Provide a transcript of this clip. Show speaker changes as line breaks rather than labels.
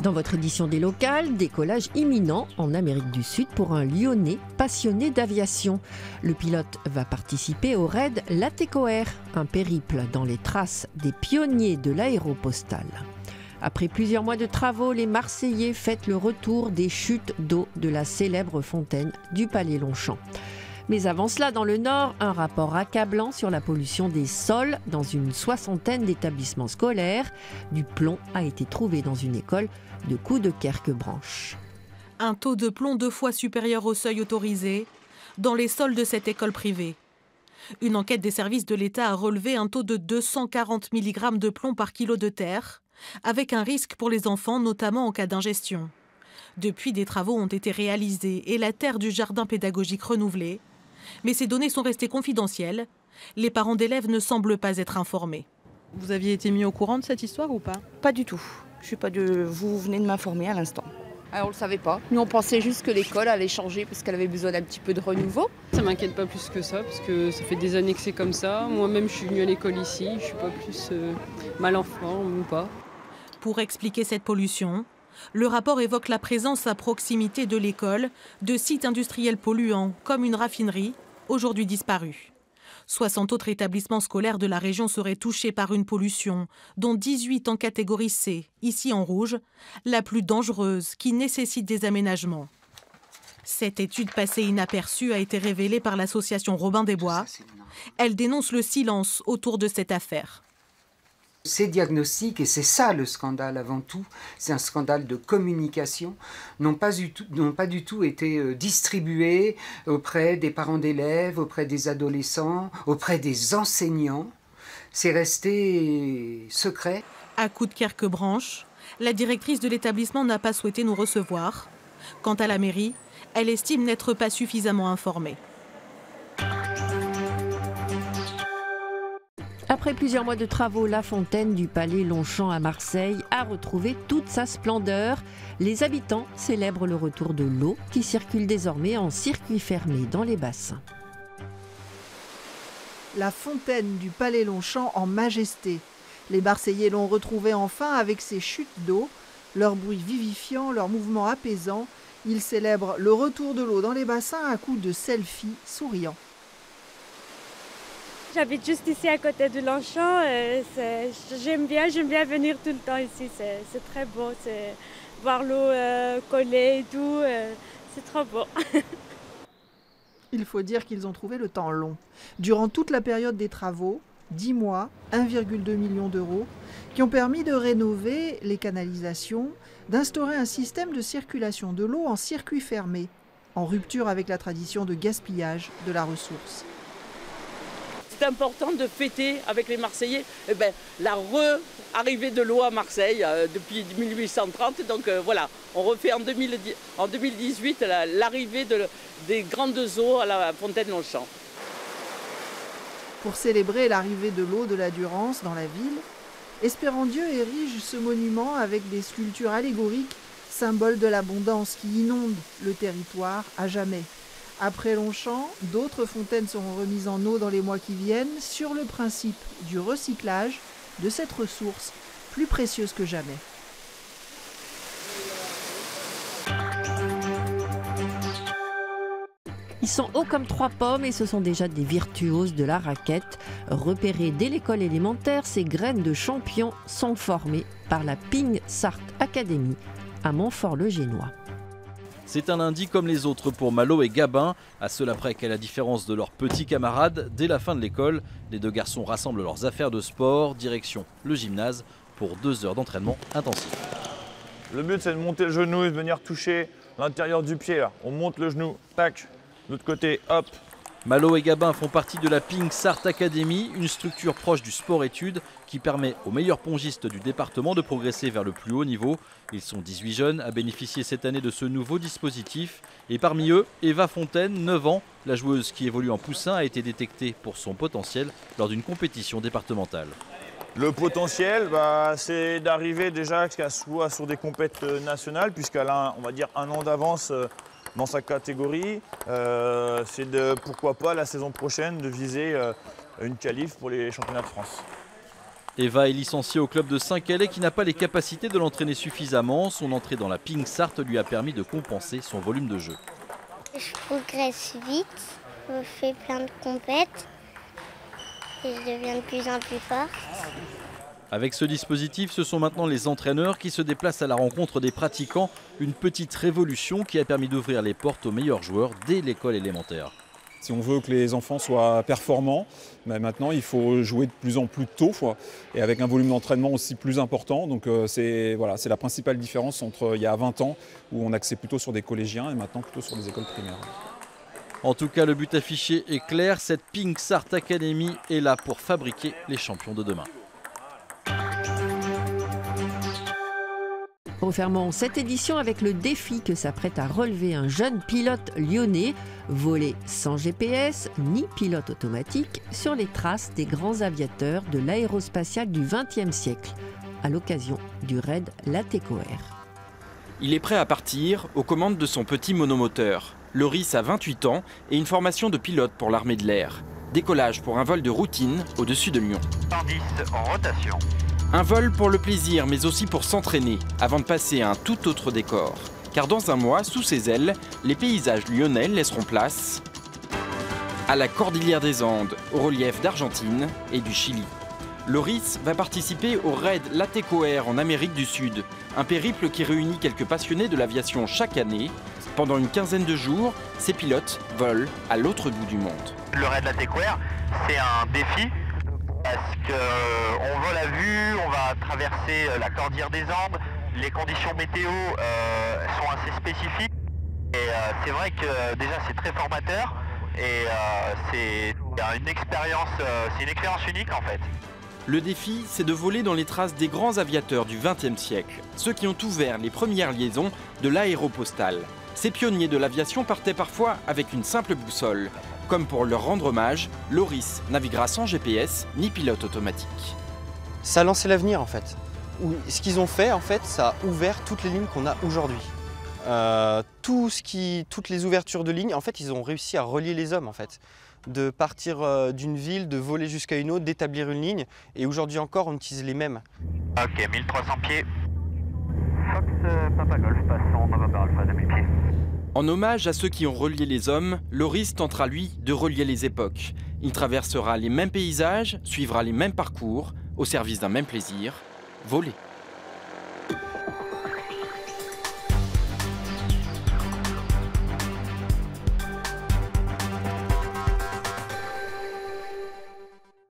Dans votre édition des locales, décollage imminent en Amérique du Sud pour un Lyonnais passionné d'aviation. Le pilote va participer au raid Latécoère, un périple dans les traces des pionniers de l'aéropostale. Après plusieurs mois de travaux, les Marseillais fêtent le retour des chutes d'eau de la célèbre fontaine du Palais Longchamp. Mais avant cela, dans le Nord, un rapport accablant sur la pollution des sols dans une soixantaine d'établissements scolaires. Du plomb a été trouvé dans une école de Coudekerque-Branche.
Un taux de plomb 2 fois supérieur au seuil autorisé dans les sols de cette école privée. Une enquête des services de l'État a relevé un taux de 240 mg de plomb par kilo de terre, avec un risque pour les enfants, notamment en cas d'ingestion. Depuis, des travaux ont été réalisés et la terre du jardin pédagogique renouvelée. Mais ces données sont restées confidentielles. Les parents d'élèves ne semblent pas être informés.
Vous aviez été mis au courant de cette histoire ou pas?
Pas du tout. Je suis pas de. Vous venez de m'informer à l'instant.
Alors on ne le savait pas. Nous on pensait juste que l'école allait changer parce qu'elle avait besoin d'un petit peu de renouveau.
Ça m'inquiète pas plus que ça parce que ça fait des années que c'est comme ça. Moi-même je suis venue à l'école ici, je suis pas plus mal en forme ou pas.
Pour expliquer cette pollution, le rapport évoque la présence à proximité de l'école de sites industriels polluants comme une raffinerie, aujourd'hui disparue. 60 autres établissements scolaires de la région seraient touchés par une pollution, dont 18 en catégorie C, ici en rouge, la plus dangereuse qui nécessite des aménagements. Cette étude passée inaperçue a été révélée par l'association Robin des Bois. Elle dénonce le silence autour de cette affaire.
Ces diagnostics, et c'est ça le scandale avant tout, c'est un scandale de communication, n'ont pas du tout été distribués auprès des parents d'élèves, auprès des adolescents, auprès des enseignants. C'est resté secret.
À Coudekerque-Branche, la directrice de l'établissement n'a pas souhaité nous recevoir. Quant à la mairie, elle estime n'être pas suffisamment informée.
Après plusieurs mois de travaux, la fontaine du Palais Longchamp à Marseille a retrouvé toute sa splendeur. Les habitants célèbrent le retour de l'eau qui circule désormais en circuit fermé dans les bassins.
La fontaine du Palais Longchamp en majesté. Les Marseillais l'ont retrouvée enfin avec ses chutes d'eau, leur bruit vivifiant, leur mouvement apaisant. Ils célèbrent le retour de l'eau dans les bassins à coups de selfies souriants.
J'habite juste ici à côté de Longchamp. J'aime bien venir tout le temps ici. C'est très beau. Voir l'eau coller et tout, c'est trop beau.
Il faut dire qu'ils ont trouvé le temps long. Durant toute la période des travaux, 10 mois, 1,2 million d'euros, qui ont permis de rénover les canalisations, d'instaurer un système de circulation de l'eau en circuit fermé, en rupture avec la tradition de gaspillage de la ressource.
C'est important de fêter avec les Marseillais la re-arrivée de l'eau à Marseille depuis 1830. Donc voilà, on refait en 2018 l'arrivée des grandes eaux à la fontaine Longchamp.
Pour célébrer l'arrivée de l'eau de la Durance dans la ville, Espérandieu érige ce monument avec des sculptures allégoriques, symboles de l'abondance qui inonde le territoire à jamais. Après Longchamp, d'autres fontaines seront remises en eau dans les mois qui viennent sur le principe du recyclage de cette ressource plus précieuse que jamais.
Ils sont hauts comme 3 pommes et ce sont déjà des virtuoses de la raquette. Repérés dès l'école élémentaire, ces graines de champions sont formées par la Ping Sart Academy à Montfort-le-Génois.
C'est un lundi comme les autres pour Malo et Gabin, à cela près qu'à la différence de leurs petits camarades, dès la fin de l'école, les deux garçons rassemblent leurs affaires de sport, direction le gymnase pour 2 heures d'entraînement intensif.
Le but c'est de monter le genou et de venir toucher l'intérieur du pied. Là. On monte le genou, tac, de l'autre côté, hop.
Malo et Gabin font partie de la Ping Sart Academy, une structure proche du sport-études qui permet aux meilleurs pongistes du département de progresser vers le plus haut niveau. Ils sont 18 jeunes à bénéficier cette année de ce nouveau dispositif. Et parmi eux, Eva Fontaine, 9 ans, la joueuse qui évolue en poussin, a été détectée pour son potentiel lors d'une compétition départementale.
Le potentiel, c'est d'arriver déjà soit sur des compétitions nationales, puisqu'elle a, on va dire, 1 an d'avance dans sa catégorie. C'est de, pourquoi pas, la saison prochaine, de viser une qualif pour les championnats de France.
Eva est licenciée au club de Saint-Calais qui n'a pas les capacités de l'entraîner suffisamment. Son entrée dans la Ping Sarthe lui a permis de compenser son volume de jeu.
Je progresse vite, je fais plein de compètes et je deviens de plus en plus forte.
Avec ce dispositif, ce sont maintenant les entraîneurs qui se déplacent à la rencontre des pratiquants. Une petite révolution qui a permis d'ouvrir les portes aux meilleurs joueurs dès l'école élémentaire.
Si on veut que les enfants soient performants, maintenant il faut jouer de plus en plus tôt et avec un volume d'entraînement aussi plus important. Donc c'est la principale différence entre il y a 20 ans où on axait plutôt sur des collégiens et maintenant plutôt sur des écoles primaires.
En tout cas, le but affiché est clair, cette Ping Sarthe Academy est là pour fabriquer les champions de demain.
Refermons cette édition avec le défi que s'apprête à relever un jeune pilote lyonnais, voler sans GPS ni pilote automatique sur les traces des grands aviateurs de l'aérospatiale du XXe siècle, à l'occasion du raid Latécoère.
Il est prêt à partir aux commandes de son petit monomoteur. Loris a 28 ans et une formation de pilote pour l'armée de l'air. Décollage pour un vol de routine au-dessus de Lyon.
110 en rotation.
Un vol pour le plaisir, mais aussi pour s'entraîner, avant de passer à un tout autre décor. Car dans un mois, sous ses ailes, les paysages lyonnais laisseront place à la Cordillère des Andes, au relief d'Argentine et du Chili. Loris va participer au raid Latécoère en Amérique du Sud, un périple qui réunit quelques passionnés de l'aviation chaque année. Pendant une quinzaine de jours, ces pilotes volent à l'autre bout du monde.
Le raid Latécoère, c'est un défi. Parce qu'on vole à vue, on va traverser la Cordillère des Andes, les conditions météo sont assez spécifiques et c'est vrai que déjà c'est très formateur et c'est une expérience unique en fait.
Le défi, c'est de voler dans les traces des grands aviateurs du XXe siècle, ceux qui ont ouvert les premières liaisons de l'aéropostale. Ces pionniers de l'aviation partaient parfois avec une simple boussole. Comme pour leur rendre hommage, Loris naviguera sans GPS ni pilote automatique.
Ça a lancé l'avenir en fait. Ce qu'ils ont fait en fait, ça a ouvert toutes les lignes qu'on a aujourd'hui. Toutes les ouvertures de lignes, en fait, ils ont réussi à relier les hommes en fait. De partir d'une ville, de voler jusqu'à une autre, d'établir une ligne. Et aujourd'hui encore, on utilise les mêmes.
Ok, 1300 pieds. Fox Papa Golf, passant November Alpha 2000 pieds.
En hommage à ceux qui ont relié les hommes, Loris tentera lui de relier les époques. Il traversera les mêmes paysages, suivra les mêmes parcours, au service d'un même plaisir, voler.